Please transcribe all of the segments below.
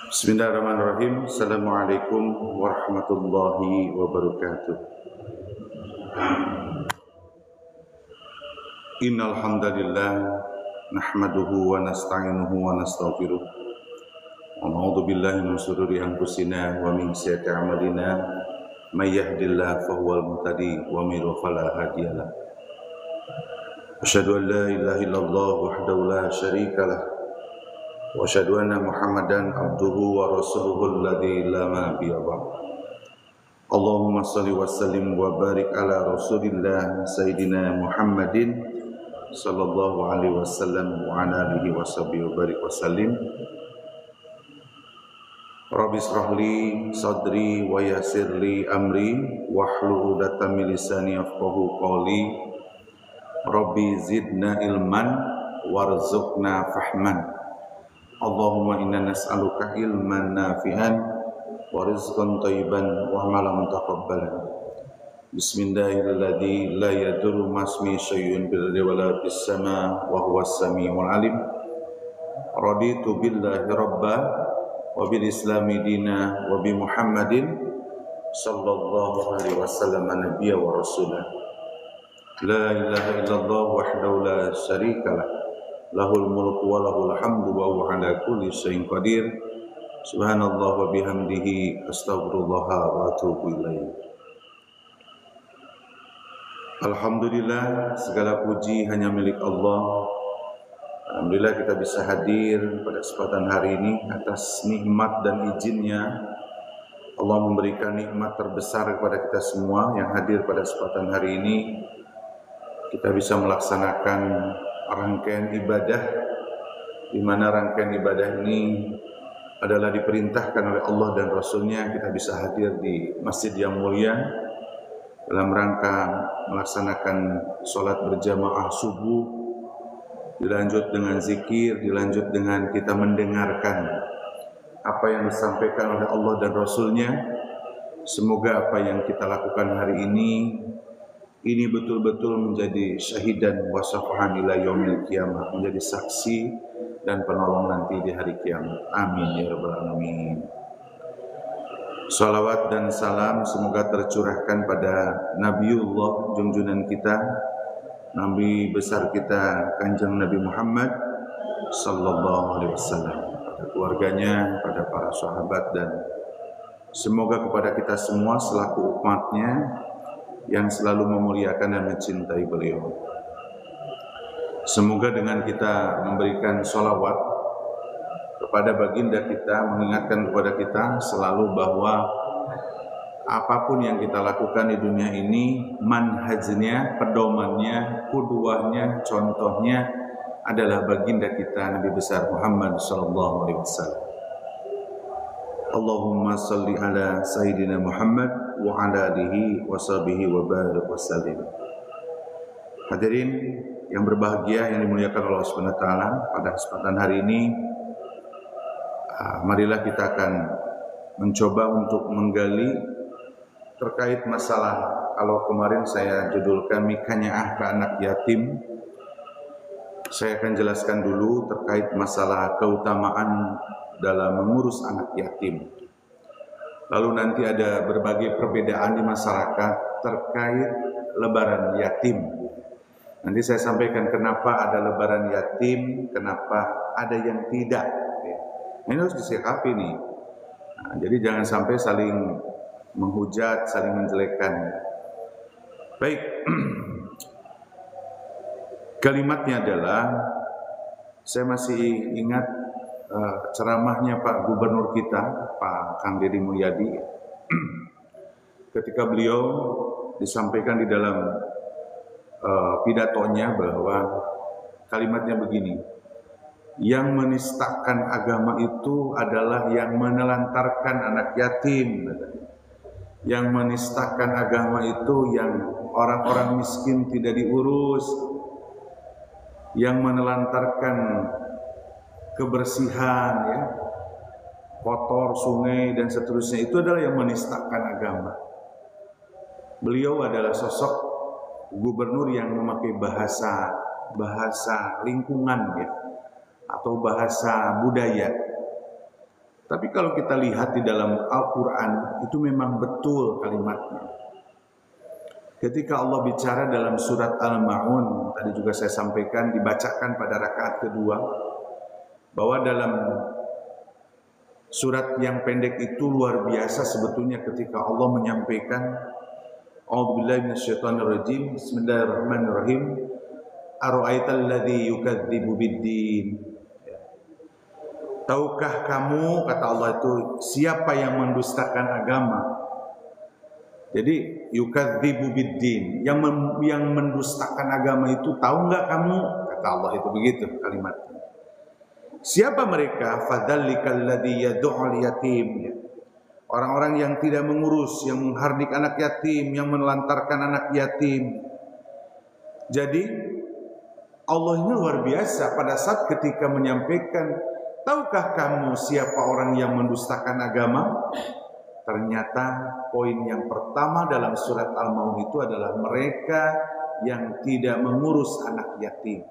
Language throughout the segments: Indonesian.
Bismillahirrahmanirrahim. Assalamualaikum warahmatullahi wabarakatuh. Innal hamdalillah nahmaduhu wa nasta'inuhu wa nastaghfiruh. Wa na'udzu billahi min shururi anfusina wa min sayyiati a'malina. May yahdihillahu fahuwal muhtadi wa may yudlil fala hadiyalah. Asyhadu an la ilaha illallah wahdahu la syarika lah. Wa asyhadu anna Muhammadan abduhu wa rasuluhu alladzi la nabiyya ba'd. Allahumma shalli wa sallim wa barik ala Rasulillah Sayyidina Muhammadin sallallahu alaihi wasallam wa ala alihi wa sahbihi wa barik wa sallim. Rabbi shrah li sadri wa yassir li amri wahlul 'uqdatam min lisani yafqahu qawli. Rabbi zidna ilman warzuqna fahman. Allahumma inna nas'aluka ilman nafi'an wa rizqan thayyiban wa amalan mutaqabbalan. Bismillahirrahmanirrahim. La yadurru masmi syai'un bil ardi wala fis sama wa huwas samiul alim. Raditu billahi rabba wa bil islami dina wa bi Muhammadin sallallahu alaihi wasallam nabiyya wa rasulah. La ilaha illallah wahdahu la syarikalah. Lahul mulku wa lahul hamdu wa huwa ala kulli syai'in qadir. Subhanallah wa bihamdihi astaghfirullah wa atubu ilaih. Alhamdulillah, segala puji hanya milik Allah. Alhamdulillah kita bisa hadir pada kesempatan hari ini atas nikmat dan izinnya. Allah memberikan nikmat terbesar kepada kita semua yang hadir pada kesempatan hari ini. Kita bisa melaksanakan rangkaian ibadah, di mana rangkaian ibadah ini adalah diperintahkan oleh Allah dan Rasulnya. Kita bisa hadir di masjid yang mulia dalam rangka melaksanakan sholat berjamaah subuh, dilanjut dengan zikir, dilanjut dengan kita mendengarkan apa yang disampaikan oleh Allah dan Rasulnya. Semoga apa yang kita lakukan hari ini betul-betul menjadi syahidan wa syafahan ila yaumil qiyamah, menjadi saksi dan penolong nanti di hari kiamat. Amin ya rabbal alamin. Salawat dan salam semoga tercurahkan pada Nabiullah, junjungan kita, Nabi besar kita, Kanjeng Nabi Muhammad sallallahu alaihi wasallam, pada keluarganya, pada para sahabat, dan semoga kepada kita semua selaku umatnya yang selalu memuliakan dan mencintai beliau. Semoga dengan kita memberikan sholawat kepada baginda kita, mengingatkan kepada kita selalu bahwa apapun yang kita lakukan di dunia ini, manhajnya, pedomannya, qudwahnya, contohnya adalah baginda kita Nabi besar Muhammad sallallahu alaihi wasallam. Allahumma salli ala Sayyidina Muhammad wa ala alihi wa sahbihi wa barik wa sallim. Hadirin yang berbahagia yang dimuliakan Allah Subhanahu wa taala, pada kesempatan hari ini marilah kita akan mencoba untuk menggali terkait masalah, kalau kemarin saya judulkan mikanya ke anak yatim, saya akan jelaskan dulu terkait masalah keutamaan dalam mengurus anak yatim. Lalu nanti ada berbagai perbedaan di masyarakat terkait lebaran yatim. Nanti saya sampaikan kenapa ada lebaran yatim, kenapa ada yang tidak. Ini harus disikapi nih. Nah, jadi jangan sampai saling menghujat, saling menjelekkan. Baik, kalimatnya adalah, saya masih ingat ceramahnya Pak Gubernur kita, Pak Kang Deddy Mulyadi, ketika beliau disampaikan di dalam pidatonya bahwa kalimatnya begini, yang menistakan agama itu adalah yang menelantarkan anak yatim. Yang menistakan agama itu yang orang-orang miskin tidak diurus, yang menelantarkan kebersihan, ya, kotor sungai dan seterusnya, itu adalah yang menistakan agama. Beliau adalah sosok gubernur yang memakai bahasa lingkungan, ya, atau bahasa budaya. Tapi kalau kita lihat di dalam Al-Quran, itu memang betul kalimatnya. Ketika Allah bicara dalam surat Al-Ma'un, tadi juga saya sampaikan, dibacakan pada rakaat kedua, bahwa dalam surat yang pendek itu luar biasa sebetulnya ketika Allah menyampaikan, A'udzubillahi minasyaitonirrajim, Bismillahirrahmanirrahim, Ara'aital ladzi yukadzibu biddin. Tahukah kamu, kata Allah itu, siapa yang mendustakan agama? Jadi yukadzibu biddin, yang mendustakan agama itu, tahu nggak kamu? Kata Allah itu begitu kalimatnya. Siapa mereka? Fadzalikal ladzi yad'ul yatim. Orang-orang yang tidak mengurus, yang menghardik anak yatim, yang menelantarkan anak yatim. Jadi Allah ini luar biasa pada saat ketika menyampaikan, tahukah kamu siapa orang yang mendustakan agama? Ternyata poin yang pertama dalam surat Al-Maun itu adalah mereka yang tidak mengurus anak yatim.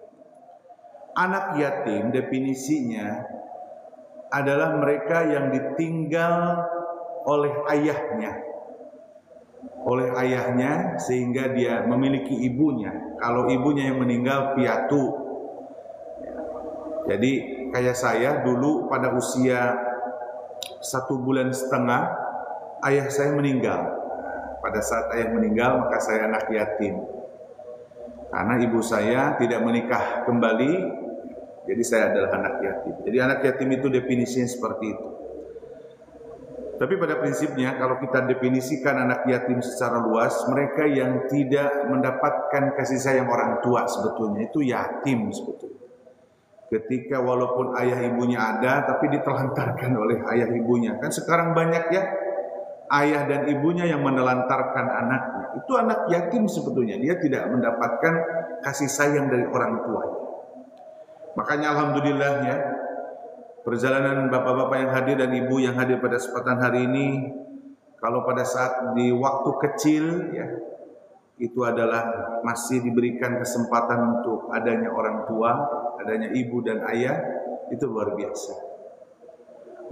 Anak yatim definisinya adalah mereka yang ditinggal oleh ayahnya. Oleh ayahnya sehingga dia memiliki ibunya. Kalau ibunya yang meninggal piatu. Jadi kayak saya dulu pada usia 1,5 bulan, ayah saya meninggal. Pada saat ayah meninggal, maka saya anak yatim. Karena ibu saya tidak menikah kembali, jadi saya adalah anak yatim. Jadi anak yatim itu definisinya seperti itu. Tapi pada prinsipnya kalau kita definisikan anak yatim secara luas, mereka yang tidak mendapatkan kasih sayang orang tua sebetulnya itu yatim sebetulnya. Ketika walaupun ayah ibunya ada, tapi ditelantarkan oleh ayah ibunya. Kan sekarang banyak ya ayah dan ibunya yang menelantarkan anaknya. Itu anak yatim sebetulnya. Dia tidak mendapatkan kasih sayang dari orang tuanya. Makanya alhamdulillah ya, perjalanan bapak-bapak yang hadir dan ibu yang hadir pada kesempatan hari ini, kalau pada saat di waktu kecil ya, itu adalah masih diberikan kesempatan untuk adanya orang tua, adanya ibu dan ayah, itu luar biasa.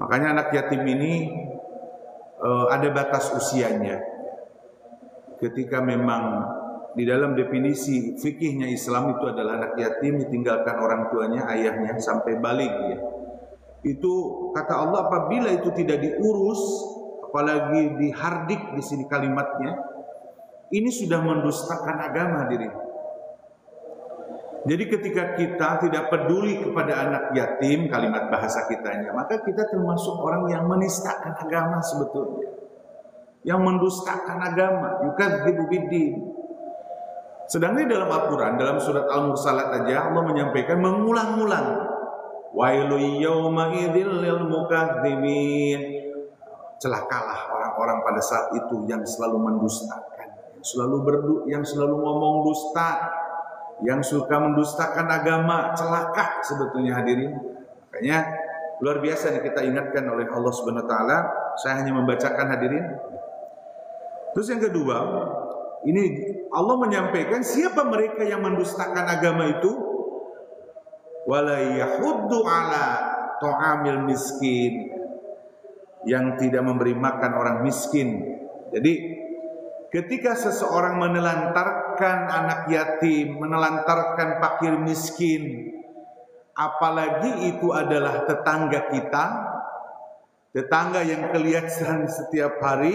Makanya anak yatim ini ada batas usianya. Ketika memang di dalam definisi fikihnya Islam itu adalah anak yatim ditinggalkan orang tuanya, ayahnya sampai balik ya. Itu kata Allah apabila itu tidak diurus, apalagi dihardik di sini kalimatnya, ini sudah mendustakan agama hadirin. Jadi ketika kita tidak peduli kepada anak yatim, kalimat bahasa kitanya, maka kita termasuk orang yang menistakan agama sebetulnya. Yang mendustakan agama, yukadzibu biddin. Sedangkan dalam Al-Quran, dalam surat Al-Mursalat aja Allah menyampaikan mengulang-ulang, wailul yawma idzil lil mukadzibin. Celakalah orang-orang pada saat itu yang selalu mendustakan, yang selalu ngomong dusta, yang suka mendustakan agama. Celaka sebetulnya hadirin. Makanya luar biasa nih kita ingatkan oleh Allah Subhanahu wa taala. Saya hanya membacakan hadirin. Terus yang kedua, ini Allah menyampaikan siapa mereka yang mendustakan agama itu? Wala yahuddu ala ta'amil miskin, yang tidak memberi makan orang miskin. Jadi ketika seseorang menelantarkan anak yatim, menelantarkan fakir miskin, apalagi itu adalah tetangga kita, tetangga yang kelihatan setiap hari,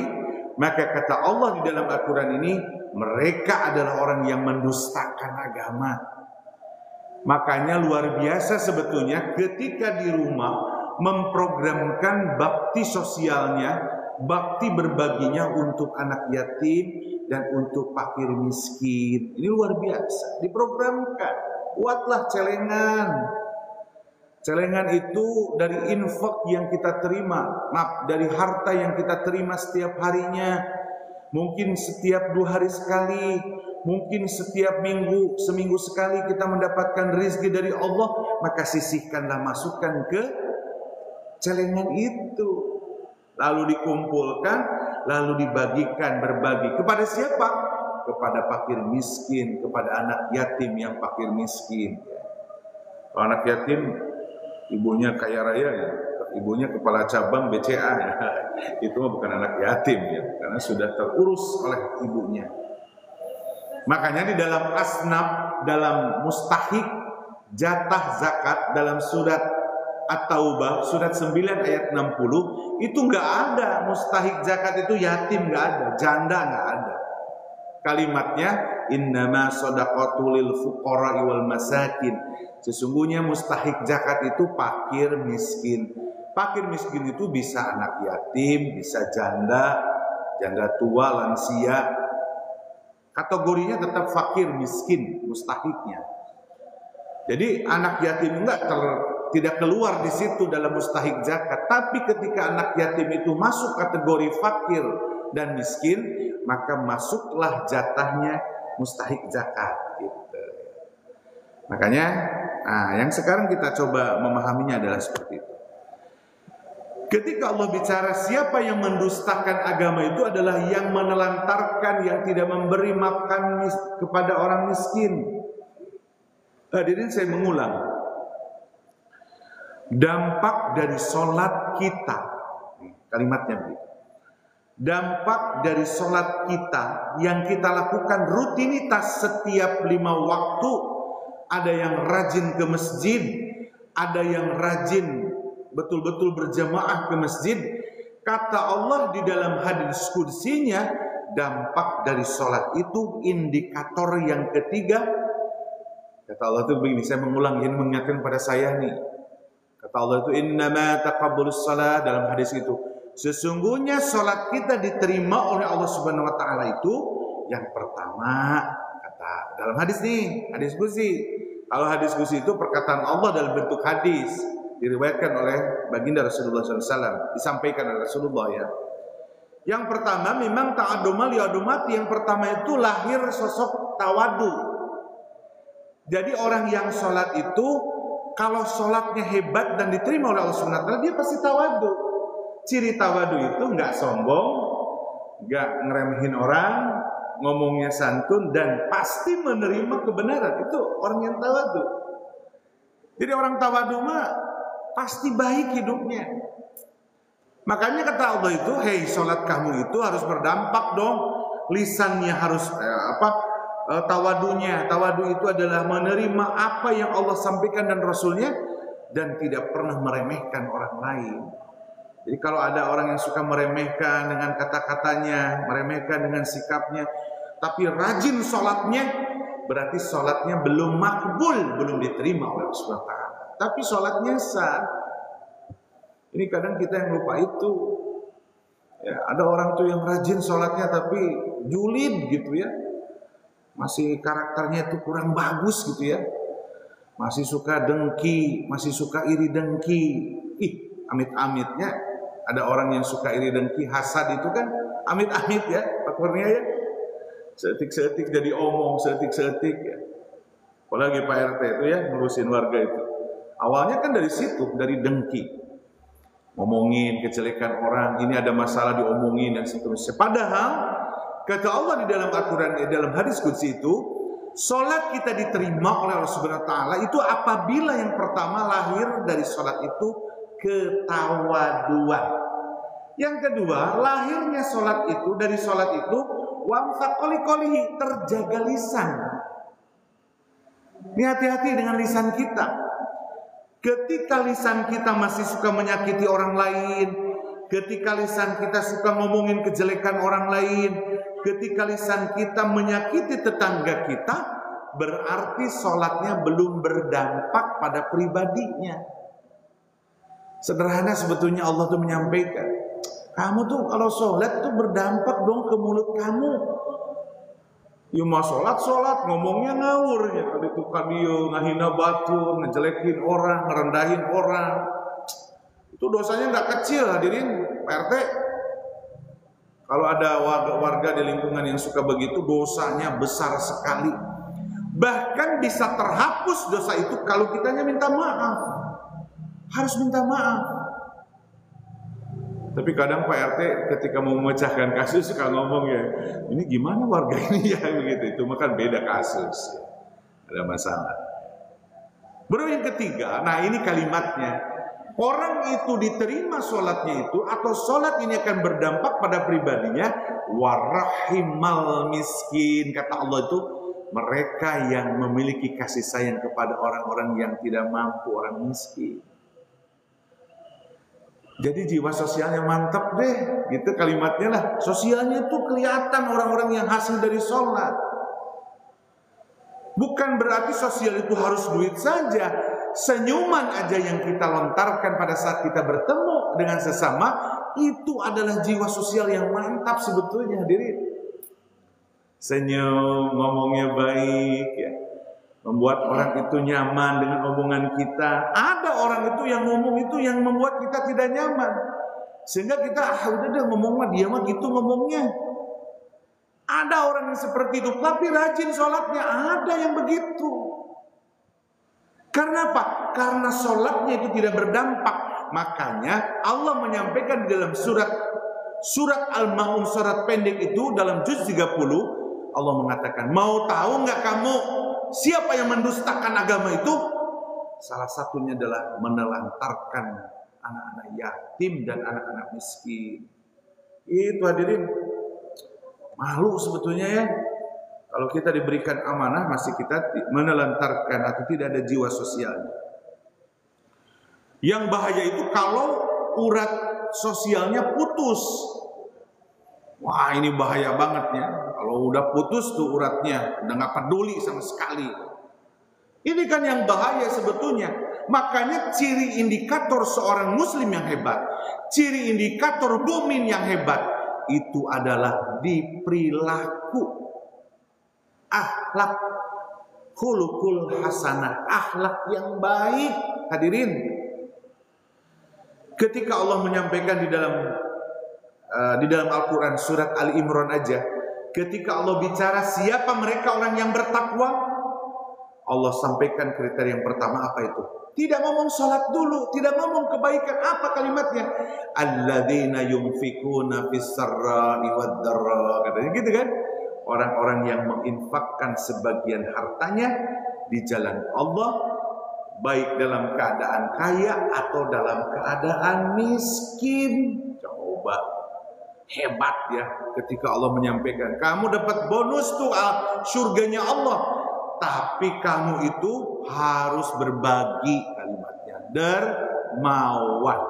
maka kata Allah di dalam Al-Quran ini, mereka adalah orang yang mendustakan agama. Makanya luar biasa sebetulnya ketika di rumah memprogramkan bakti sosialnya, bakti berbaginya untuk anak yatim dan untuk fakir miskin. Ini luar biasa, diprogramkan. Buatlah celengan. Celengan itu dari infak yang kita terima, dari harta yang kita terima setiap harinya. Mungkin setiap 2 hari sekali, mungkin setiap seminggu sekali kita mendapatkan rezeki dari Allah, maka sisihkanlah, masukkan ke celengan itu. Lalu dikumpulkan, lalu dibagikan, berbagi. Kepada siapa? Kepada fakir miskin, kepada anak yatim yang fakir miskin. Kalau anak yatim, ibunya kaya raya ya, ibunya kepala cabang BCA ya. Itu mah bukan anak yatim ya, karena sudah terurus oleh ibunya. Makanya di dalam asnaf, dalam mustahik jatah zakat dalam surat At-Taubah surat 9 ayat 60 itu nggak ada mustahik zakat itu yatim, nggak ada, janda nggak ada. Kalimatnya innama shadaqatu lil fuqara wal masakin. Sesungguhnya mustahik zakat itu fakir miskin. Fakir miskin itu bisa anak yatim, bisa janda, janda tua, lansia. Kategorinya tetap fakir miskin mustahiknya. Jadi anak yatim tidak keluar di situ dalam mustahik zakat. Tapi ketika anak yatim itu masuk kategori fakir dan miskin, maka masuklah jatahnya mustahik zakat. Gitu. Makanya, yang sekarang kita coba memahaminya adalah seperti itu. Ketika Allah bicara siapa yang mendustakan agama itu adalah yang menelantarkan, yang tidak memberi makan kepada orang miskin. Hadirin saya mengulang. Dampak dari sholat kita, kalimatnya begitu. Dampak dari sholat kita yang kita lakukan rutinitas setiap 5 waktu. Ada yang rajin ke masjid, ada yang rajin betul-betul berjamaah ke masjid. Kata Allah di dalam hadis qudsinya, dampak dari sholat itu indikator yang ketiga. Kata Allah itu begini, saya mengulang ini mengingatkan pada saya nih. Kata Allah itu innama taqabbulus shalah dalam hadis itu. Sesungguhnya sholat kita diterima oleh Allah Subhanahu wa taala itu yang pertama, kata dalam hadis nih, hadis qudsi. Kalau hadis qudsi itu perkataan Allah dalam bentuk hadis, diriwayatkan oleh baginda Rasulullah SAW, disampaikan oleh Rasulullah ya. Yang pertama memang ta'aduma li'adumati, yang pertama itu lahir sosok tawadu. Jadi orang yang sholat itu kalau sholatnya hebat dan diterima oleh Allah SWT, dia pasti tawadu. Ciri tawadu itu nggak sombong, nggak ngeremehin orang, ngomongnya santun dan pasti menerima kebenaran. Itu orang yang tawadu. Jadi orang tawadu mah pasti baik hidupnya. Makanya kata Allah itu, hei sholat kamu itu harus berdampak dong. Lisannya harus tawadunya. Tawadu itu adalah menerima apa yang Allah sampaikan dan Rasulnya, dan tidak pernah meremehkan orang lain. Jadi kalau ada orang yang suka meremehkan dengan kata-katanya, meremehkan dengan sikapnya, tapi rajin sholatnya, berarti sholatnya belum makbul, belum diterima oleh Allah SWT. Tapi sholatnya sah. Ini kadang kita yang lupa itu. Ya, ada orang tuh yang rajin sholatnya tapi julid gitu ya. Masih karakternya itu kurang bagus gitu ya. Masih suka dengki, masih suka iri dengki. Amit-amitnya ada orang yang suka iri dengki, hasad itu kan amit-amit ya, faktornya ya. Seetik-seetik jadi omong, seetik-seetik ya. Apalagi Pak RT itu ya, ngurusin warga itu. Awalnya kan dari situ, dari dengki. Ngomongin kejelekan orang, ini ada masalah diomongin dan seterusnya. Padahal kata Allah di dalam Al-Quran, di dalam hadis qudsi itu, sholat kita diterima oleh Allah Subhanahu wa taala itu apabila yang pertama lahir dari sholat itu ketawaduan. Yang kedua, lahirnya sholat itu, dari sholat itu wamsaqoli terjaga lisan. Ini hati-hati dengan lisan kita. Ketika lisan kita masih suka menyakiti orang lain, ketika lisan kita suka ngomongin kejelekan orang lain, ketika lisan kita menyakiti tetangga kita, berarti sholatnya belum berdampak pada pribadinya. Sederhana sebetulnya Allah tuh menyampaikan, kamu tuh kalau sholat tuh berdampak dong ke mulut kamu. Ya mau sholat ngomongnya ngawur ya. Kali itu kadieu ngahina batu, ngejelekin orang, ngerendahin orang. Itu dosanya nggak kecil hadirin Pak RT. Kalau ada warga di lingkungan yang suka begitu, dosanya besar sekali. Bahkan bisa terhapus dosa itu kalau kitanya minta maaf. Harus minta maaf. Tapi kadang Pak RT ketika mau memecahkan kasus suka ngomong ya, ini gimana warga ini ya begitu. Itu makan beda kasus. Ada masalah. Baru yang ketiga, nah ini kalimatnya. orang itu diterima sholatnya itu, atau sholat ini akan berdampak pada pribadinya, warahimal miskin, kata Allah itu, mereka yang memiliki kasih sayang kepada orang-orang yang tidak mampu, orang miskin. Jadi jiwa sosialnya mantap deh, gitu kalimatnya lah. Sosialnya tuh kelihatan orang-orang yang hasil dari sholat. Bukan berarti sosial itu harus duit saja. Senyuman aja yang kita lontarkan pada saat kita bertemu dengan sesama, itu adalah jiwa sosial yang mantap sebetulnya, hadirin. Senyum, ngomongnya baik, ya, membuat orang itu nyaman dengan omongan kita. Ada orang itu yang ngomong itu yang membuat kita tidak nyaman, sehingga kita udah deh ngomong mah dia mah gitu ngomongnya. Ada orang yang seperti itu, tapi rajin sholatnya. Ada yang begitu. Karena apa? Karena sholatnya itu tidak berdampak. Makanya Allah menyampaikan di dalam surat Al-Ma'un, surat pendek itu, dalam juz 30, Allah mengatakan, mau tahu nggak kamu siapa yang mendustakan agama itu? Salah satunya adalah menelantarkan anak-anak yatim dan anak-anak miskin. Itu hadirin, malu sebetulnya ya. Kalau kita diberikan amanah masih kita menelantarkan atau tidak ada jiwa sosialnya. Yang bahaya itu kalau urat sosialnya putus. Wah, ini bahaya banget ya. Kalau udah putus tuh uratnya, udah gak peduli sama sekali. Ini kan yang bahaya sebetulnya. Makanya ciri indikator seorang muslim yang hebat, ciri indikator mukmin yang hebat, itu adalah di perilaku, akhlak, khuluqul hasanah, akhlak yang baik. Hadirin, ketika Allah menyampaikan di dalam Al-Quran surat Ali Imran aja, ketika Allah bicara siapa mereka orang yang bertakwa, Allah sampaikan kriteria yang pertama apa itu? Tidak ngomong sholat dulu, tidak ngomong kebaikan. Apa kalimatnya? Alladzina yunfikuna fis-sarra'i wad-dharra, katanya gitu kan? Orang-orang yang menginfakkan sebagian hartanya di jalan Allah, baik dalam keadaan kaya atau dalam keadaan miskin. Coba, hebat ya ketika Allah menyampaikan, kamu dapat bonus tuh surganya Allah, tapi kamu itu harus berbagi, kalimatnya dermawan.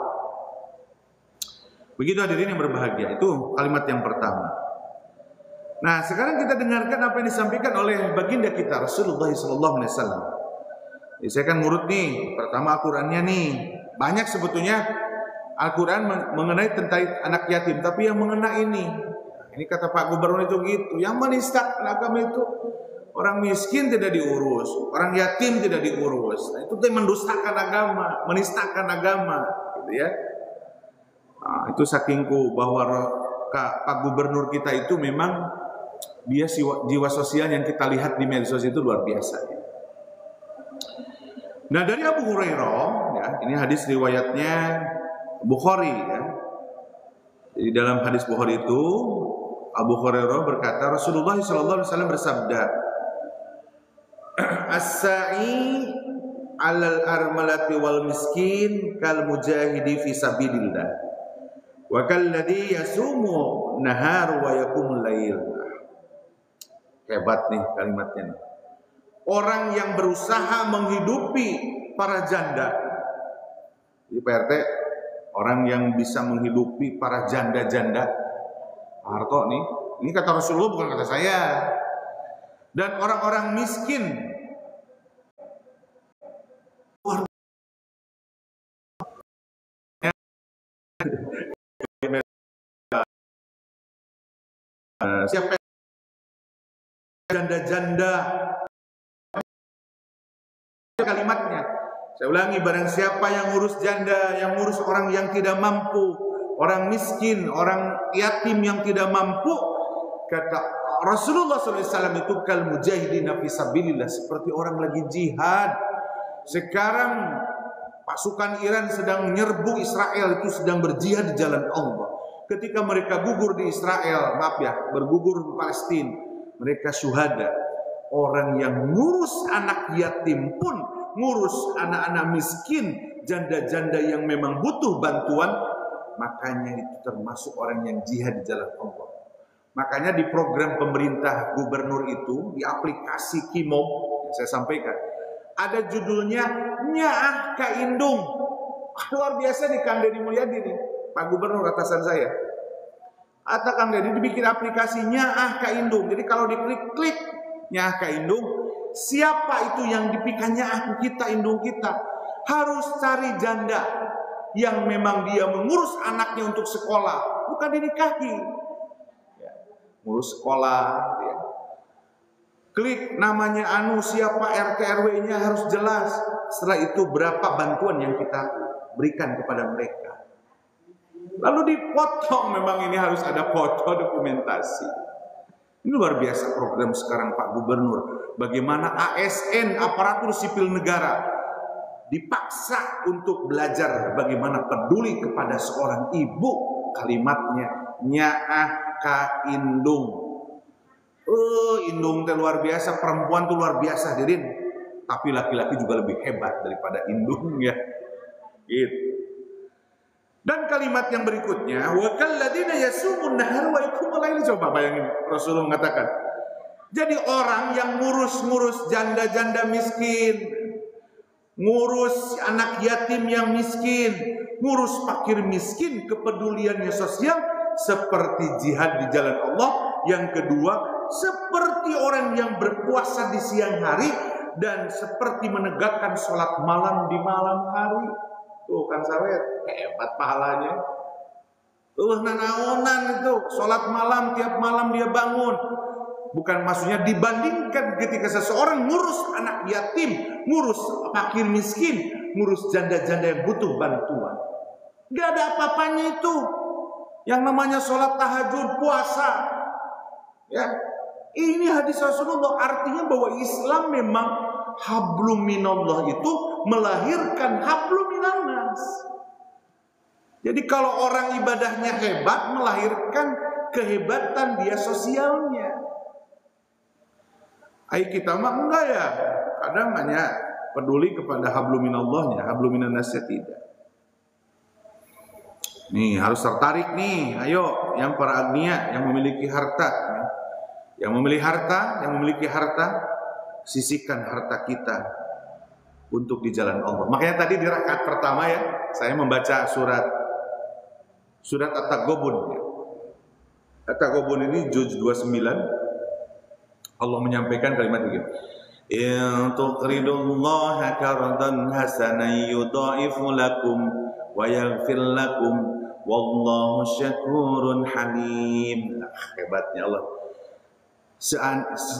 Begitu hadirin yang berbahagia, itu kalimat yang pertama. Nah, sekarang kita dengarkan apa yang disampaikan oleh baginda kita Rasulullah SAW. Saya akan ngurut nih, pertama Al-Qurannya nih. Banyak sebetulnya Al-Quran mengenai tentang anak yatim, tapi yang mengena ini kata Pak Gubernur itu gitu, yang menistakan agama itu orang miskin tidak diurus, orang yatim tidak diurus. Nah, itu mendustakan agama, menistakan agama, gitu ya. Nah, itu sakingku bahwa Pak Gubernur kita itu memang dia jiwa sosial yang kita lihat di medsos itu luar biasa. Nah, dari Abu Hurairah, ya, ini hadis riwayatnya Bukhari, ya. Jadi dalam hadis Bukhari itu Abu Hurairah berkata, Rasulullah SAW bersabda, as-sa'i 'alal armalati wal miskin kal mujahidi fi sabilillah wa kalladhi yasumu nahar wa yaqumul lail. Hebat nih kalimatnya nih. Orang yang berusaha menghidupi para janda. Jadi PRT, orang yang bisa menghidupi para janda-janda. Harto nih, ini kata Rasulullah bukan kata saya. Dan orang-orang miskin. Siapa janda-janda, kalimatnya saya ulangi, barang siapa yang ngurus janda, yang ngurus orang yang tidak mampu, orang miskin, orang yatim yang tidak mampu, kata Rasulullah SAW itu kal mujahidina fi sabilillah, seperti orang lagi jihad. Sekarang pasukan Iran sedang menyerbu Israel, itu sedang berjihad di jalan Allah. Ketika mereka gugur di Israel, bergugur di Palestina, mereka syuhada. Orang yang ngurus anak yatim pun ngurus anak-anak miskin, janda-janda yang memang butuh bantuan, makanya itu termasuk orang yang jihad di jalan Allah. Makanya di program pemerintah gubernur itu, di aplikasi Kimo yang saya sampaikan, ada judulnya Nyaah Ka Indung. Luar biasa nih Kang Deddy Mulyadi nih, Pak Gubernur atasan saya. Kata Kang Deddy dibikin aplikasi Nyaah Ka Indung. Jadi kalau diklik-klik Nyaah Ka Indung, siapa itu yang dipikir nyaah kita, indung kita? Harus cari janda yang memang dia mengurus anaknya untuk sekolah, bukan dinikahi. Ya, ngurus sekolah. Ya. Klik namanya siapa, RT RW-nya harus jelas. Setelah itu berapa bantuan yang kita berikan kepada mereka. Lalu dipotong, memang ini harus ada foto dokumentasi. Ini luar biasa program sekarang Pak Gubernur. Bagaimana ASN, aparatur sipil negara, dipaksa untuk belajar bagaimana peduli kepada seorang ibu. Kalimatnya Nyaah Ka Indung. Indung itu luar biasa, perempuan itu luar biasa, Dirin. Tapi laki-laki juga lebih hebat daripada indung ya. Gitu. Dan kalimat yang berikutnya, wa kalladzina yasumun nahar wa yakumul lail. Coba bayangin, Rasulullah mengatakan, jadi orang yang ngurus-ngurus janda-janda miskin, ngurus anak yatim yang miskin, ngurus fakir miskin, kepeduliannya sosial seperti jihad di jalan Allah. Yang kedua, seperti orang yang berpuasa di siang hari dan seperti menegakkan sholat malam di malam hari. Tuh kan sawet, hebat pahalanya. Nanaonan itu sholat malam, tiap malam dia bangun. Bukan maksudnya dibandingkan ketika seseorang ngurus anak yatim, ngurus fakir miskin, ngurus janda-janda yang butuh bantuan. Gak ada apa-apanya itu. Yang namanya sholat tahajud, puasa. Ya, ini hadis Rasulullah, artinya bahwa Islam memang hablum minallah itu melahirkan hablum minannas. Jadi kalau orang ibadahnya hebat, melahirkan kehebatan dia sosialnya. Kita mah enggak ya, kadang hanya peduli kepada hablum minallahnya, hablum minannasnya tidak. Nih harus tertarik nih, ayo yang para agniya yang memiliki harta. Yang memiliki harta, sisihkan harta kita untuk di jalan Allah. Makanya tadi di rakaat pertama ya, saya membaca surat At-Taghabun. At-Taghabun ini juz 29. Allah menyampaikan kalimat begini. In tuqridullaha qardan hasanan yudha'ifu lakum wa yaghfir lakum wallahu syakurun halim. Hebatnya Allah.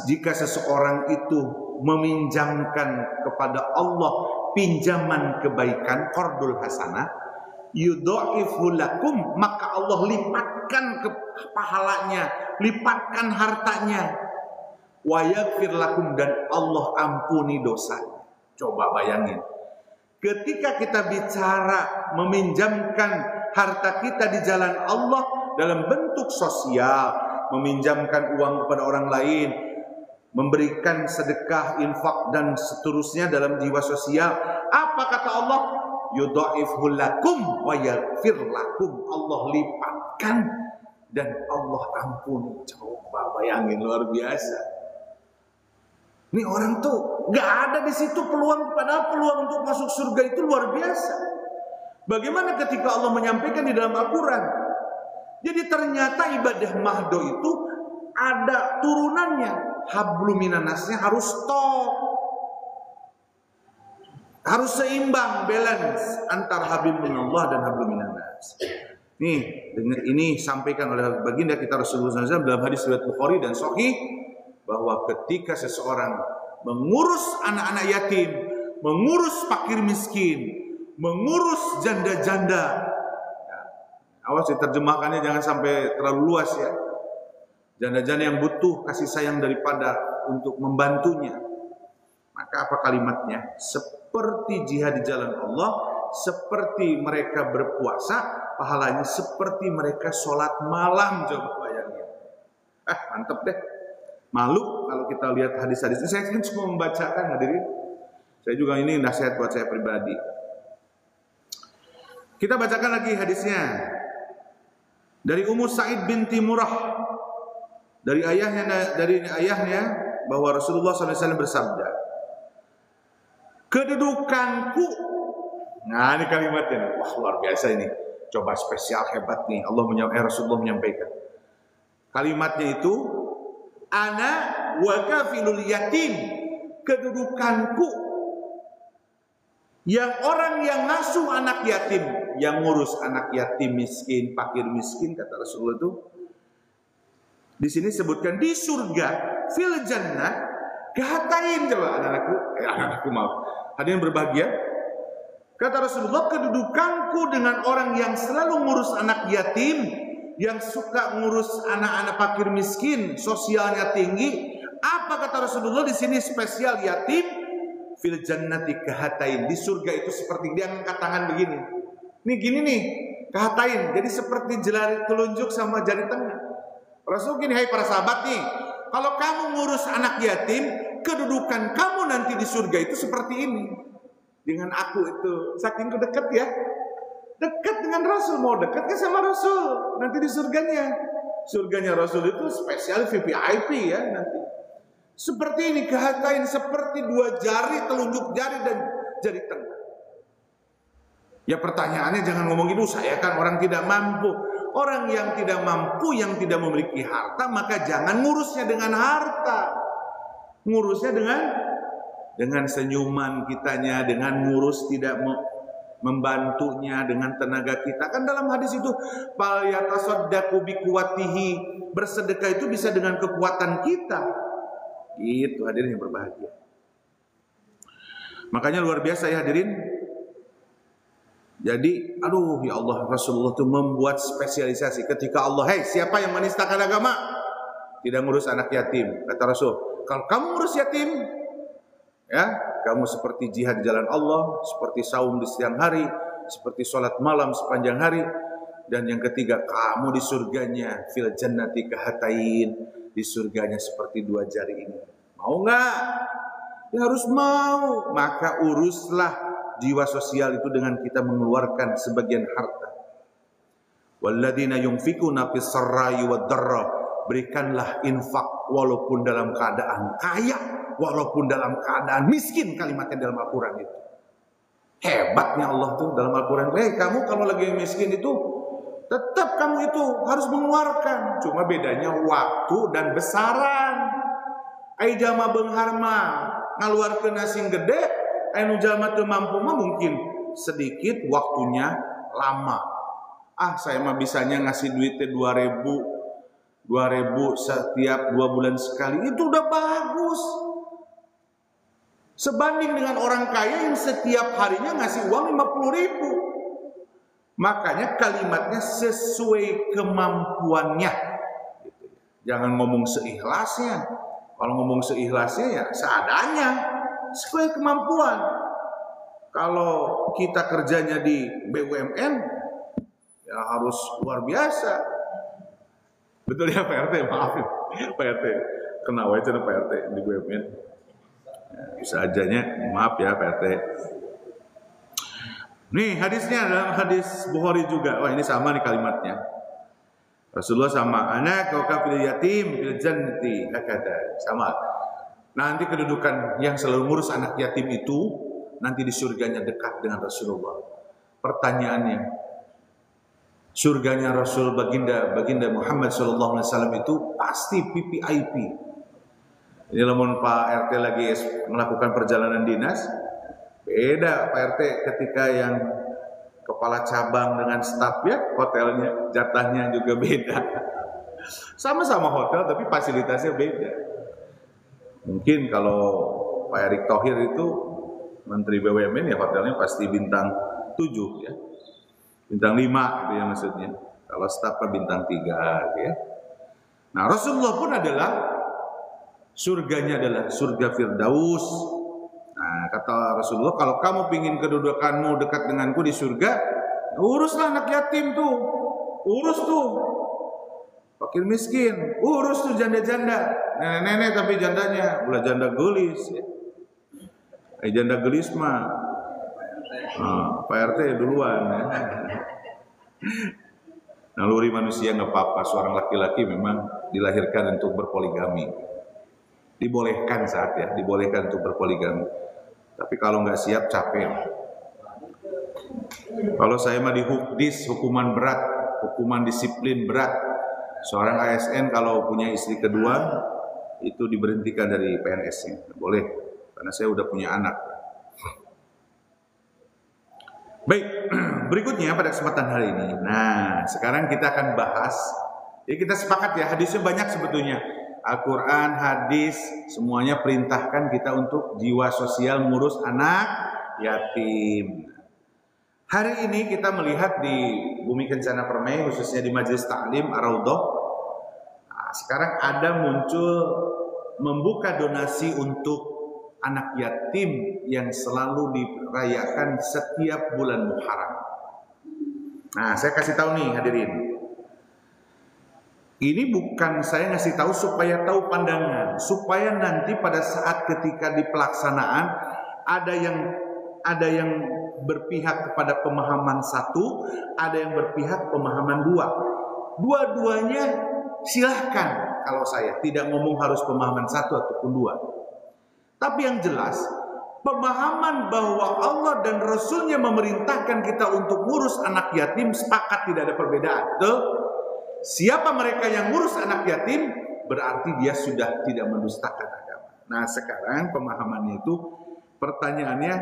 Jika seseorang itu meminjamkan kepada Allah pinjaman kebaikan, qardul hasanah, yudha'ifu lakum, maka Allah lipatkan pahalanya, lipatkan hartanya, wa yaghfir lakum, dan Allah ampuni dosanya. Coba bayangin, ketika kita bicara meminjamkan harta kita di jalan Allah dalam bentuk sosial, meminjamkan uang kepada orang lain, memberikan sedekah, infak dan seterusnya dalam jiwa sosial. Apa kata Allah? Yudha'ifhu lakum wa yaghfir lakum. Allah lipatkan dan Allah ampuni. Coba bayangin, luar biasa. Ini orang tuh gak ada di situ peluang, padahal peluang untuk masuk surga itu luar biasa. Bagaimana ketika Allah menyampaikan di dalam Al-Quran? Jadi ternyata ibadah mahdo itu ada turunannya. Hablum minannasnya harus stop. Harus seimbang, balance antara hablum minallah dan hablum minannas. Nih, ini sampaikan oleh baginda kita Rasulullah SAW dalam hadis riwayat Bukhari dan Sahih, bahwa ketika seseorang mengurus anak-anak yatim, mengurus fakir miskin, mengurus janda-janda, awas diterjemahkannya jangan sampai terlalu luas ya. Janda-janda yang butuh kasih sayang daripada untuk membantunya. Maka apa kalimatnya? Seperti jihad di jalan Allah, seperti mereka berpuasa, pahalanya seperti mereka sholat malam. Coba bayangin. Mantep deh. Malu kalau kita lihat hadis-hadis ini. Saya kan cuma membacakan, hadirin. Saya juga ini nasihat buat saya pribadi. Kita bacakan lagi hadisnya. Dari Ummu Sa'id binti Murrah, dari ayahnya bahwa Rasulullah SAW bersabda, kedudukanku. Nah, ini kalimatnya. Wah, luar biasa ini. Coba spesial, hebat nih. Rasulullah menyampaikan. Kalimatnya itu, ana wa kafilul yatim. Kedudukanku yang orang yang ngasuh anak yatim, yang ngurus anak yatim miskin, fakir miskin, kata Rasulullah itu. Di sini sebutkan di surga, fil jannah, kehatain. Coba anak-anakku maaf. Hadirin berbahagia. Kata Rasulullah, kedudukanku dengan orang yang selalu ngurus anak yatim, yang suka ngurus anak-anak fakir miskin, sosialnya tinggi. Apa kata Rasulullah di sini spesial yatim? Fil jannati kehatain. Di surga itu seperti dia ngangkat tangan begini. Nih gini nih, kehatain. Jadi seperti jari telunjuk sama jari tengah. Rasul gini, hai para sahabat nih, kalau kamu ngurus anak yatim, kedudukan kamu nanti di surga itu seperti ini. Dengan aku itu, saking dekat ya, dekat dengan Rasul. Mau dekat ke sama Rasul nanti di surganya. Surganya Rasul itu spesial VIP ya nanti. Seperti ini, kehatain seperti dua jari, telunjuk jari dan jari tengah. Ya pertanyaannya jangan ngomong itu, saya kan orang tidak mampu. Orang yang tidak mampu, yang tidak memiliki harta, maka jangan ngurusnya dengan harta. Ngurusnya dengan senyuman kitanya, dengan ngurus tidak membantunya dengan tenaga kita. Kan dalam hadis itu, fal yatasaddaqu biquwwatihi, bersedekah itu bisa dengan kekuatan kita. Gitu hadirin yang berbahagia. Makanya luar biasa ya hadirin. Jadi, ya Allah, Rasulullah itu membuat spesialisasi. Ketika Allah, hei siapa yang menistakan agama, tidak ngurus anak yatim, kata Rasul, kalau kamu ngurus yatim, ya, kamu seperti jihad di jalan Allah, seperti saum di siang hari, seperti sholat malam sepanjang hari. Dan yang ketiga, kamu di surganya fil jannati kahatain, di surganya seperti dua jari ini. Mau nggak? Ya harus mau. Maka uruslah jiwa sosial itu dengan kita mengeluarkan sebagian harta. Walladzina yunfikuna fis sarra'i wad dharra, berikanlah infak walaupun dalam keadaan kaya, walaupun dalam keadaan miskin, kalimatnya dalam Al-Qur'an itu. Hebatnya Allah tuh dalam Al-Qur'an. Kamu kalau lagi miskin itu tetap kamu itu harus mengeluarkan. Cuma bedanya waktu dan besaran. Ai jama beunghar mah ngaluarkeun asing gede, anu jalma teu mampu mah mungkin sedikit, waktunya lama. Saya mah bisanya ngasih duit 2.000 setiap 2 bulan sekali. Itu udah bagus. Sebanding dengan orang kaya yang setiap harinya ngasih uang 50.000. Makanya kalimatnya sesuai kemampuannya. Jangan ngomong seikhlasnya. Kalau ngomong seikhlasnya ya seadanya, sesuai kemampuan. Kalau kita kerjanya di BUMN, ya harus luar biasa. Betul ya Pak RT? Maafin Pak RT, kena wae cenah Pak RT di BUMN. Ya, bisa ajanya, maaf ya Pak RT. Nih hadisnya dalam hadis Bukhari juga. Wah ini sama nih kalimatnya. Rasulullah sama, anak kau kafil yatim fil jannati hakada. Sama. Nanti kedudukan yang selalu ngurus anak yatim itu nanti di surganya dekat dengan Rasulullah. Pertanyaannya, surganya Rasul baginda Muhammad SAW itu pasti VVIP. Ini lamun Pak RT lagi melakukan perjalanan dinas, beda Pak RT ketika yang kepala cabang dengan staf ya, hotelnya jatahnya juga beda. Sama-sama hotel tapi fasilitasnya beda. Mungkin kalau Pak Erick Thohir itu Menteri BUMN ya hotelnya pasti bintang 7 ya. Bintang 5 gitu ya maksudnya. Kalau stafnya bintang 3 gitu ya. Nah, Rasulullah pun adalah surganya adalah surga Firdaus. Nah, kata Rasulullah, kalau kamu pingin kedudukanmu dekat denganku di surga, uruslah anak yatim tuh. Urus tuh. Fakir miskin, urus tuh janda-janda. Nenek-nenek tapi jandanya ulah janda gelis ya. Janda gelis mah Pak RT duluan ya. Naluri manusia nggak apa-apa, seorang laki-laki memang dilahirkan untuk berpoligami. Dibolehkan dibolehkan untuk berpoligami. Tapi kalau nggak siap capek. Kalau saya mah dihukdis, hukuman berat, hukuman disiplin berat. Seorang ASN kalau punya istri kedua itu diberhentikan dari PNS-nya. Boleh, karena saya udah punya anak. Baik, berikutnya pada kesempatan hari ini. Nah, sekarang kita akan bahas. Ya kita sepakat ya, hadisnya banyak sebetulnya. Al-Quran, hadis, semuanya perintahkan kita untuk jiwa sosial mengurus anak yatim. Hari ini kita melihat di Bumi Kencana Permai, khususnya di Majelis Ta'lim Ar-Raudhah. Nah, sekarang ada muncul membuka donasi untuk anak yatim yang selalu dirayakan setiap bulan Muharram. Nah, saya kasih tahu nih hadirin. Ini bukan saya ngasih tahu supaya tahu pandangan, supaya nanti pada saat ketika di pelaksanaan ada yang berpihak kepada pemahaman satu, ada yang berpihak pemahaman dua. Dua-duanya silahkan. Kalau saya tidak ngomong harus pemahaman satu ataupun dua. Tapi yang jelas, pemahaman bahwa Allah dan Rasulnya memerintahkan kita untuk ngurus anak yatim, sepakat tidak ada perbedaan. Tuh, siapa mereka yang ngurus anak yatim, berarti dia sudah tidak mendustakan agama. Nah sekarang pemahamannya itu, pertanyaannya,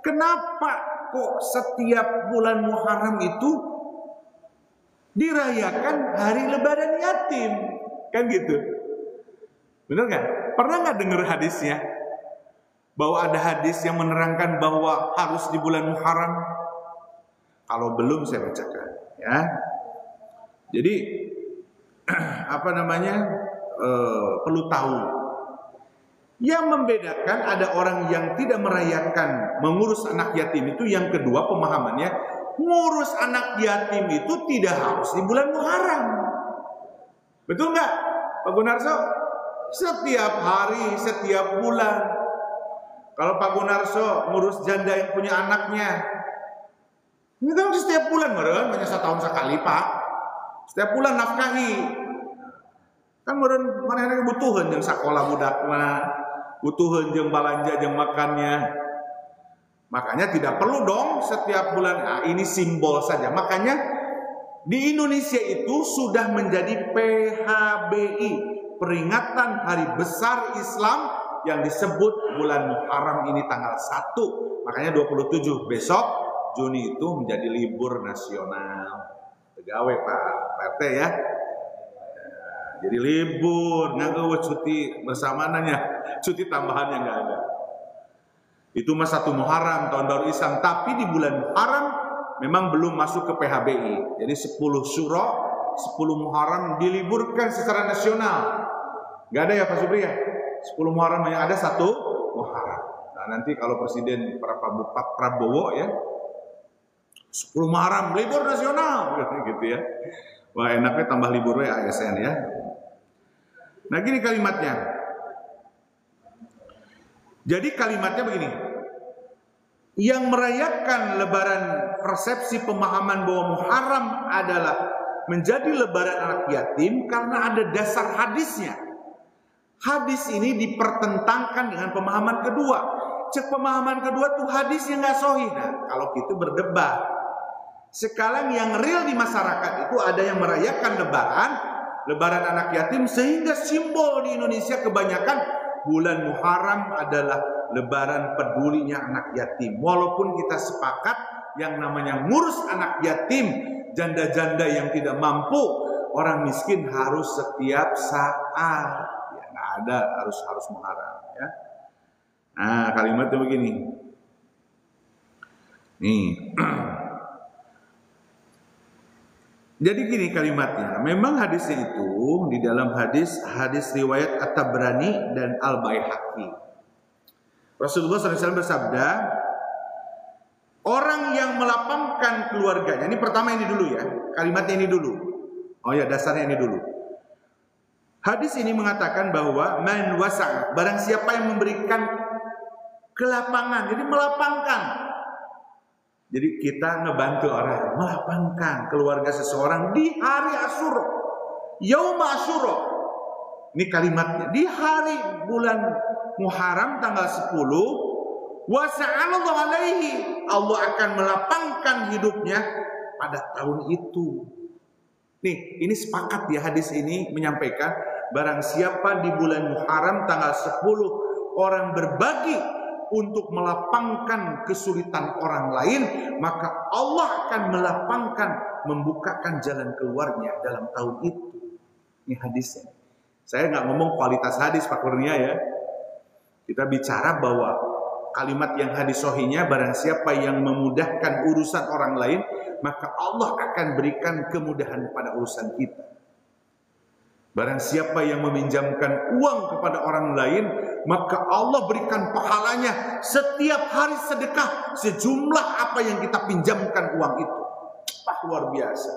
kenapa kok setiap bulan Muharram itu dirayakan hari Lebaran yatim? Kan gitu. Bener nggak? Pernah nggak dengar hadisnya? Bahwa ada hadis yang menerangkan bahwa harus di bulan Muharram? Kalau belum saya bacakan ya. Jadi perlu tahu. Yang membedakan ada orang yang tidak merayakan mengurus anak yatim itu, yang kedua pemahamannya ngurus anak yatim itu tidak harus di bulan Muharram. Betul nggak Pak Gunarso? Setiap hari, setiap bulan. Kalau Pak Gunarso ngurus janda yang punya anaknya, ini kan setiap bulan meren, hanya setahun sekali Pak. Setiap bulan nafkahi. Kan meren mana yang butuhan yang sekolah budakna, butuhan yang belanja yang makannya. Makanya tidak perlu dong setiap bulan. Nah, ini simbol saja. Makanya di Indonesia itu sudah menjadi PHBI, peringatan Hari Besar Islam, yang disebut bulan Muharram ini tanggal 1. Makanya 27 besok Juni itu menjadi libur nasional. Pegawai Pak RT ya. Jadi libur, nggak cuti bersamananya, cuti tambahannya nggak ada. Itu mah 1 Muharram, tahun baru Islam. Tapi di bulan Muharram memang belum masuk ke PHBI. Jadi 10 Syuro, 10 Muharram diliburkan secara nasional. Nggak ada ya Pak Subri ya? 10 Muharram yang ada 1 Muharram. Nah nanti kalau Presiden Pak Prabowo ya 10 Muharram libur nasional gitu ya. Wah enaknya tambah liburnya ASN ya. Nah gini kalimatnya. Jadi kalimatnya begini. Yang merayakan Lebaran, persepsi pemahaman bahwa Muharram adalah menjadi Lebaran anak yatim karena ada dasar hadisnya. Hadis ini dipertentangkan dengan pemahaman kedua. Cek pemahaman kedua tuh hadisnya nggak sahih. Nah, kalau gitu berdebat. Sekarang yang real di masyarakat itu ada yang merayakan Lebaran anak yatim, sehingga simbol di Indonesia kebanyakan bulan Muharram adalah Lebaran pedulinya anak yatim. Walaupun kita sepakat yang namanya ngurus anak yatim, janda-janda yang tidak mampu, orang miskin harus setiap saat. Ada harus Muharram ya. Nah kalimatnya begini nih. Jadi gini kalimatnya. Memang hadisnya itu di dalam hadis riwayat At-Tabrani dan Al-Baihaqi. Rasulullah SAW bersabda, orang yang melapangkan keluarganya. Ini pertama ini dulu ya. Kalimatnya ini dulu. Oh ya dasarnya ini dulu. Hadis ini mengatakan bahwa man wasa', barang siapa yang memberikan ke lapangan. Jadi melapangkan. Jadi kita ngebantu orang, melapangkan keluarga seseorang di hari Asyura. Yaum Asyura. Ini kalimatnya. Di hari bulan Muharram tanggal 10, wa sa'alallahu alaihi, Allah akan melapangkan hidupnya pada tahun itu. Nih, ini sepakat ya, hadis ini menyampaikan barang siapa di bulan Muharram tanggal 10 orang berbagi untuk melapangkan kesulitan orang lain, maka Allah akan melapangkan, membukakan jalan keluarnya dalam tahun itu. Ini hadisnya. Saya nggak ngomong kualitas hadis Pak Kurnia ya. Kita bicara bahwa kalimat yang hadis sahihnya, barang siapa yang memudahkan urusan orang lain, maka Allah akan berikan kemudahan pada urusan kita. Barang siapa yang meminjamkan uang kepada orang lain, maka Allah berikan pahalanya setiap hari sedekah sejumlah apa yang kita pinjamkan uang itu. Luar biasa.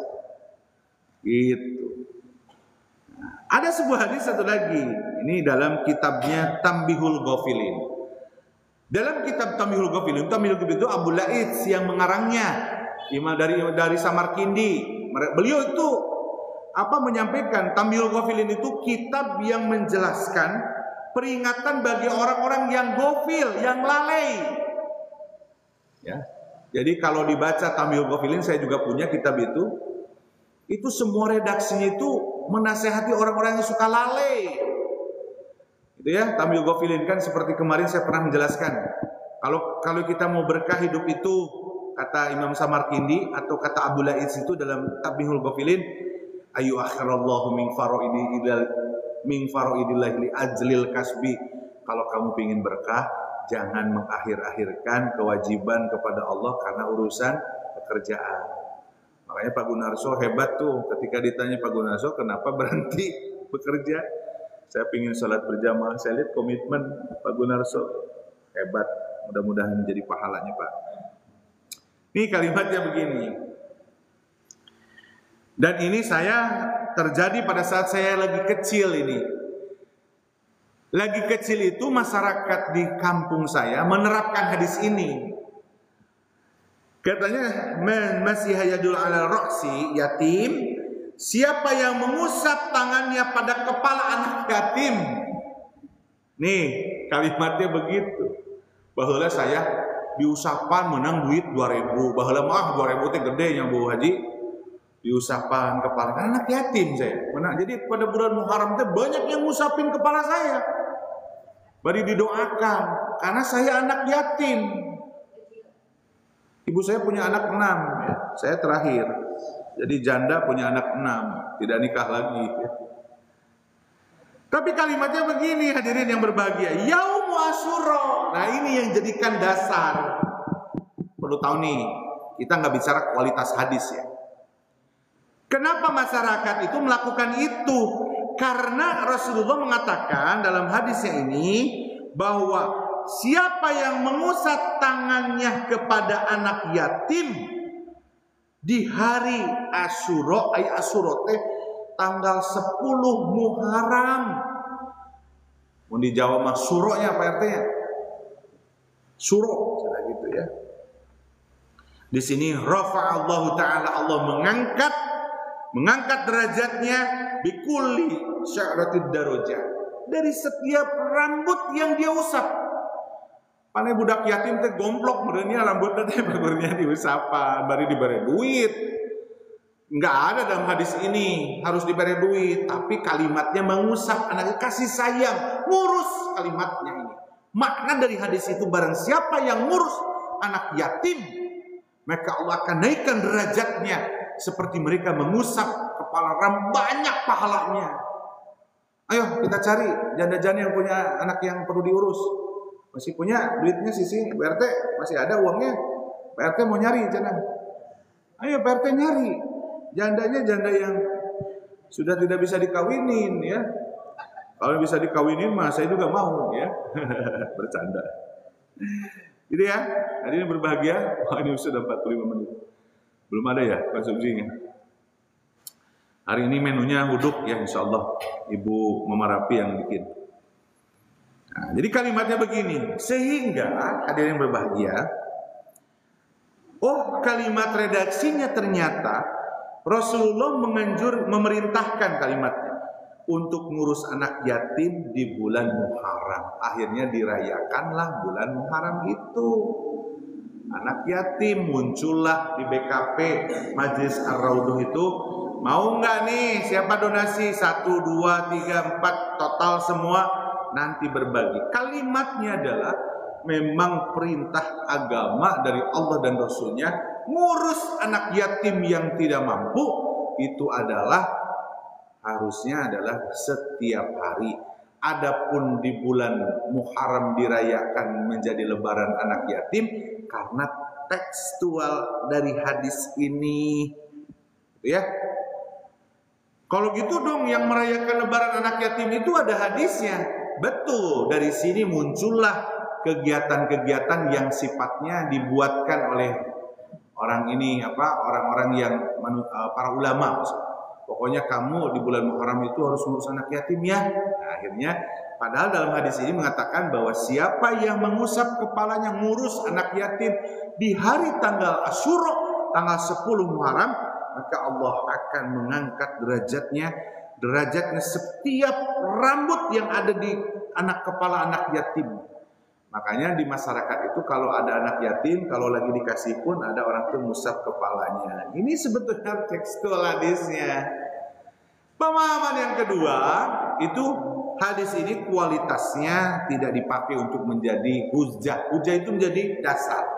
Gitu. Ada sebuah hadis satu lagi. Ini dalam kitabnya Tambihul Ghafilin. Dalam kitab Tambihul Ghafilin itu Abu Laits yang mengarangnya, dari Samarkindi. Beliau itu menyampaikan Tambihul Ghafilin itu kitab yang menjelaskan peringatan bagi orang-orang yang ghafil, yang lalai. Ya. Jadi kalau dibaca Tambihul Ghafilin, saya juga punya kitab itu semua redaksinya itu menasehati orang-orang yang suka lalai. Itu ya, Tambihul Ghafilin kan seperti kemarin saya pernah menjelaskan. Kalau kita mau berkah hidup itu, kata Imam Samarkindi atau kata Abu Laits itu dalam Tambihul Ghafilin, ayu akhirallahu min faraidillah li ajlil kasbi. Kalau kamu ingin berkah, jangan mengakhir-akhirkan kewajiban kepada Allah karena urusan pekerjaan. Makanya Pak Gunarso hebat tuh, ketika ditanya Pak Gunarso kenapa berhenti bekerja, saya ingin sholat berjamaah. Saya lihat komitmen Pak Gunarso hebat, mudah-mudahan menjadi pahalanya Pak. Ini kalimatnya begini, dan ini saya terjadi pada saat saya lagi kecil ini. Lagi kecil itu masyarakat di kampung saya menerapkan hadis ini. Katanya, man masih yadul ala ra'si yatim, siapa yang mengusap tangannya pada kepala anak yatim. Nih, kalimatnya begitu. Baheula saya diusapan menang duit 2.000. Baheula mah 2.000 teh gede nya Bu Haji. Diusapan kepala anak yatim saya. Jadi pada bulan Muharram teh banyak yang ngusapin kepala saya. Bari didoakan karena saya anak yatim. Ibu saya punya anak 6 ya. Saya terakhir. Jadi janda punya anak 6, tidak nikah lagi ya. Tapi kalimatnya begini hadirin yang berbahagia, Yaum Asyura. Nah ini yang jadikan dasar. Perlu tahu nih, kita nggak bicara kualitas hadis ya. Kenapa masyarakat itu melakukan itu? Karena Rasulullah mengatakan dalam hadisnya ini bahwa siapa yang mengusap tangannya kepada anak yatim di hari Asyura, teh tanggal 10 Muharram. Mau di Jawa mah suronya Pak RT ya. Suro, cara gitu ya. Di sini rafa'allahu ta'ala, Allah mengangkat derajatnya bikulli sya'ratid darajah, dari setiap rambut yang dia usap. Pane budak yatim teh gomplok merenya rambutnya teh berenya diusapan, bari diberi duit. Enggak ada dalam hadis ini harus diberi duit, tapi kalimatnya mengusap anaknya, kasih sayang, ngurus kalimatnya ini. Makna dari hadis itu, barang siapa yang ngurus anak yatim, maka Allah akan naikkan derajatnya seperti mereka mengusap kepala ram, banyak pahalanya. Ayo kita cari janda-janda yang punya anak yang perlu diurus. Masih punya duitnya sisi, PRT masih ada uangnya. PRT mau nyari janda. Ayo PRT nyari jandanya, janda yang sudah tidak bisa dikawinin ya. Kalau bisa dikawinin mah saya juga mau ya. Bercanda. Gitu ya. Hari ini berbahagia. Wah, ini sudah 45 menit. Belum ada ya konsumsinya. Hari ini menunya huduk ya, insyaallah Ibu Mama Rapi yang bikin. Nah, jadi kalimatnya begini, sehingga hadirin berbahagia, kalimat redaksinya ternyata Rasulullah memerintahkan kalimatnya untuk ngurus anak yatim di bulan Muharram. Akhirnya dirayakanlah bulan Muharram itu. Anak yatim muncullah di BKP Majelis Ar-Raudhah itu. Mau nggak nih siapa donasi 1, 2, 3, 4 total semua nanti berbagi. Kalimatnya adalah memang perintah agama dari Allah dan Rasulnya, ngurus anak yatim yang tidak mampu itu harusnya adalah setiap hari. Adapun di bulan Muharram dirayakan menjadi lebaran anak yatim karena tekstual dari hadis ini, ya. Kalau gitu dong yang merayakan lebaran anak yatim itu ada hadisnya. Betul, dari sini muncullah kegiatan-kegiatan yang sifatnya dibuatkan oleh orang-orang yang para ulama. Pokoknya kamu di bulan Muharram itu harus ngurus anak yatim ya. Nah, akhirnya padahal dalam hadis ini mengatakan bahwa siapa yang mengusap kepalanya ngurus anak yatim di hari tanggal Asyura, tanggal 10 Muharram, maka Allah akan mengangkat derajatnya setiap rambut yang ada di kepala anak yatim. Makanya di masyarakat itu kalau ada anak yatim, kalau lagi dikasih pun ada orang tuh ngusap kepalanya. Ini sebetulnya tekstual hadisnya. Pemahaman yang kedua, itu hadis ini kualitasnya tidak dipakai untuk menjadi hujjah. Hujjah itu menjadi dasar.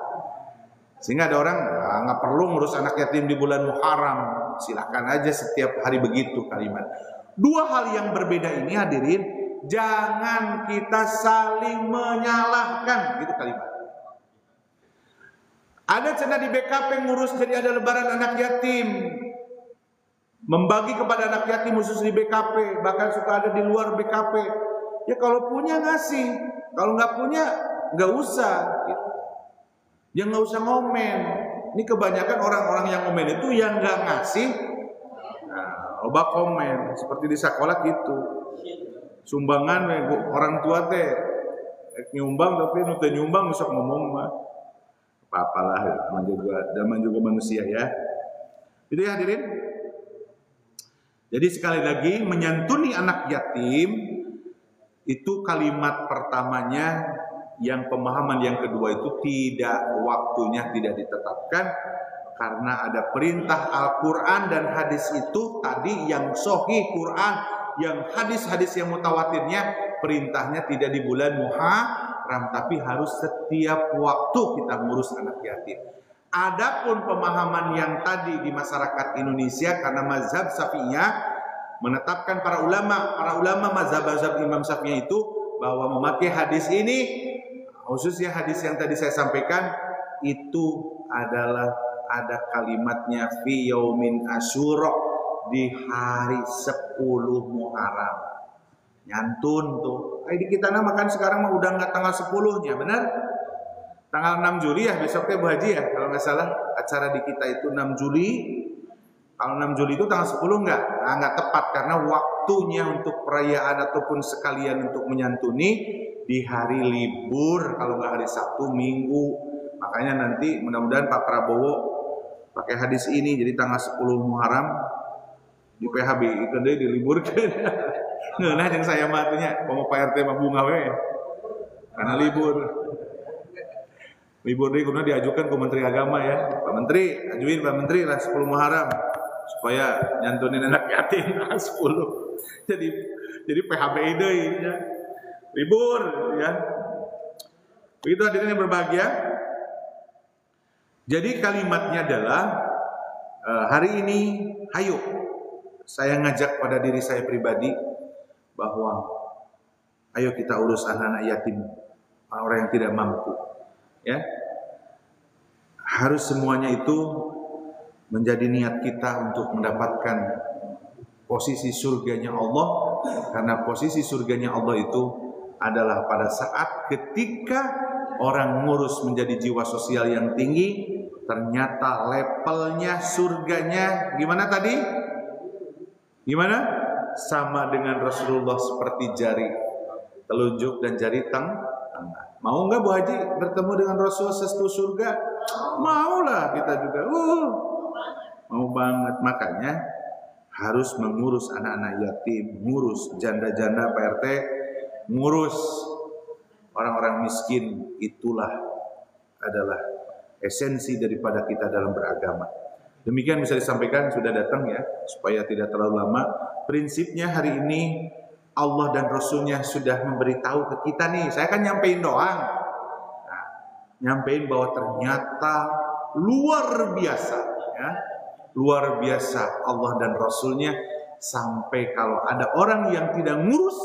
Sehingga ada orang nggak perlu ngurus anak yatim di bulan Muharram. Silahkan aja setiap hari begitu kalimat. Dua hal yang berbeda ini hadirin, jangan kita saling menyalahkan, gitu kalimat. Ada cina di BKP ngurus jadi ada lebaran anak yatim, membagi kepada anak yatim khusus di BKP, bahkan suka ada di luar BKP. Ya kalau punya ngasih, kalau nggak punya nggak usah. Gitu. Ya nggak usah ngomen. Ini kebanyakan orang-orang yang ngomen itu yang nggak ngasih, loba komen. Seperti di sekolah gitu. Sumbangan orang tua teh nyumbang tapi nu teu nyumbang sok ngomong mah apa-apalah zaman juga manusia ya. Itu ya hadirin. Jadi sekali lagi menyantuni anak yatim itu kalimat pertamanya, yang pemahaman yang kedua itu waktunya tidak ditetapkan karena ada perintah Al-Qur'an dan hadis itu tadi yang sahih Quran, yang hadis-hadis yang mutawatirnya perintahnya tidak di bulan Muharram tapi harus setiap waktu kita ngurus anak yatim. Adapun pemahaman yang tadi di masyarakat Indonesia karena mazhab Syafi'iyah menetapkan para ulama mazhab Imam Syafi'i itu bahwa memakai hadis ini, khususnya hadis yang tadi saya sampaikan itu adalah ada kalimatnya fi yaumin asyura, di hari 10 Muharram. Nyantun tuh. Di kita makan sekarang udah nggak tanggal 10-nya, benar? Tanggal 6 Juli ya, besoknya Bu Haji ya, kalau nggak salah acara di kita itu 6 Juli. Kalau 6 Juli itu tanggal 10 nggak? Nah, nggak tepat karena waktunya untuk perayaan ataupun sekalian untuk menyantuni di hari libur, kalau nggak hari Sabtu, Minggu. Makanya nanti mudah-mudahan Pak Prabowo pakai hadis ini, jadi tanggal 10 Muharram di PHB itu deh diliburkan. Nah, yang saya matunya, mau Pak RT mah bunga we, karena libur. Libur deh, kemudian diajukan ke Menteri Agama ya, Pak Menteri, ajuin Pak Menteri lah 10 Muharram supaya nyantunin anak yatim 10. Jadi PHB ide ya. Libur ya. Begitu hadirin yang berbahagia. Jadi kalimatnya adalah hari ini hayo saya ngajak pada diri saya pribadi bahwa ayo kita urus anak-anak yatim, orang yang tidak mampu. Ya, harus semuanya itu menjadi niat kita untuk mendapatkan posisi surganya Allah, karena posisi surganya Allah itu adalah pada saat ketika orang ngurus menjadi jiwa sosial yang tinggi, ternyata levelnya surganya gimana tadi? Gimana? Sama dengan Rasulullah seperti jari. telunjuk dan jari tengah. Mau nggak Bu Haji bertemu dengan Rasul sestu surga? Maulah kita juga. Mau banget. Makanya harus mengurus anak-anak yatim, ngurus janda-janda Pak RT, ngurus orang-orang miskin. Itulah adalah esensi daripada kita dalam beragama. Demikian bisa disampaikan, sudah datang ya, supaya tidak terlalu lama. Prinsipnya hari ini Allah dan Rasulnya sudah memberitahu ke kita nih. Saya kan nyampein doang. Nah, nyampein bahwa ternyata luar biasa ya. Luar biasa Allah dan Rasulnya, sampai kalau ada orang yang tidak ngurus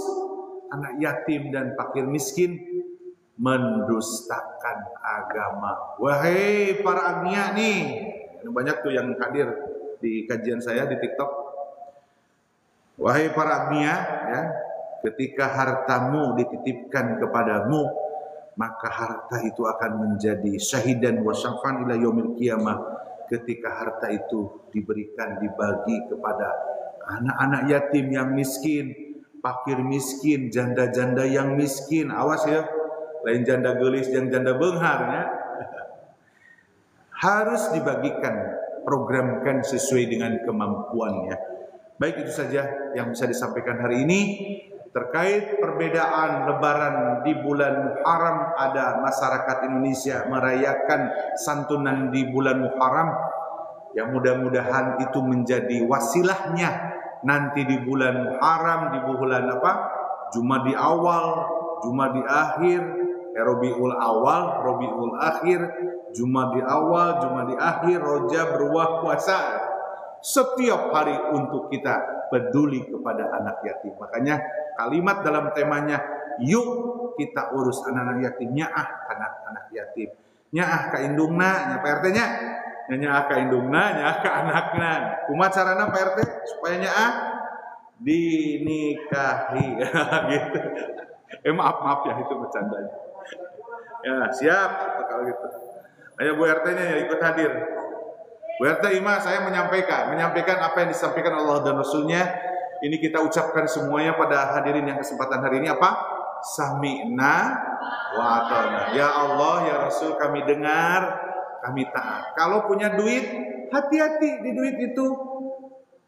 anak yatim dan fakir miskin, mendustakan agama. Wahai para agnia nih, banyak tuh yang hadir di kajian saya di TikTok. Wahai para agnia ya, ketika hartamu dititipkan kepadamu, maka harta itu akan menjadi syahidan wa syafan ila yaumil qiyamah. Ketika harta itu diberikan, dibagi kepada anak-anak yatim yang miskin, fakir miskin, janda-janda yang miskin. Awas ya, lain janda gelis yang janda benghar ya. Harus dibagikan, programkan sesuai dengan kemampuannya. Baik, itu saja yang bisa disampaikan hari ini. Terkait perbedaan Lebaran di bulan Muharram, ada masyarakat Indonesia merayakan santunan di bulan Muharram. Yang mudah-mudahan itu menjadi wasilahnya nanti di bulan Muharram, di bulan apa? Jumadi awal, Jumadi akhir, Rabiul awal, Rabiul akhir, Jumadi awal, Jumadi akhir, Rajab, berwah, puasa. Setiap hari untuk kita peduli kepada anak yatim. Makanya kalimat dalam temanya, yuk kita urus anak-anak yatim. Nyaah anak-anak yatim, nyaah ka indungna, nya Pak RT nya, nyaah ka indungna, nyaah ka anakna. Kumaha carana Pak RT supaya nyaah? Dinikahi gitu. Maaf ya, itu bercandanya. Ya siap kalau gitu. Ayo Bu RT-nya ya ikut hadir. Bu RT Ima, saya menyampaikan apa yang disampaikan Allah dan Rasulnya. Ini kita ucapkan semuanya pada hadirin yang kesempatan hari ini apa? Sami'na wa ata'na. Ya Allah, ya Rasul, kami dengar, kami taat. Kalau punya duit, hati-hati di duit itu.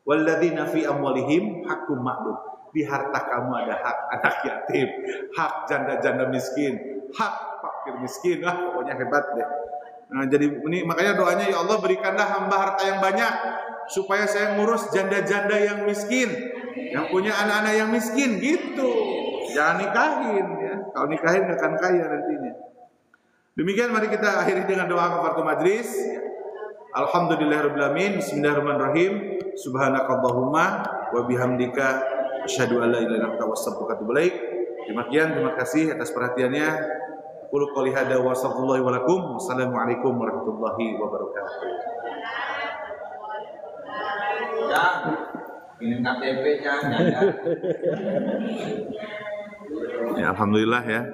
Walladzina fi amwalihim haqqum ma'lum. Di harta kamu ada hak anak yatim, hak janda-janda miskin, hak fakir miskin. Pokoknya hebat deh. Nah, jadi ini makanya doanya, ya Allah berikanlah hamba harta yang banyak supaya saya ngurus janda-janda yang miskin, yang punya anak-anak yang miskin gitu. Jangan nikahin ya. Kalau nikahin gak akan kaya nantinya. Demikian, mari kita akhiri dengan doa kafaratul majlis. Alhamdulillahirabbil alamin. Bismillahirrahmanirrahim. Subhanakallahumma wa bihamdika asyhadu an la ilaha illa anta astaghfiruka wa atubu ilaik. Demikian, terima kasih atas perhatiannya. Qul qouli hadza wa sallallahu wa lakum. Wassalamualaikum warahmatullahi wabarakatuh. Ya, ini KTP-nya. Ya, alhamdulillah ya.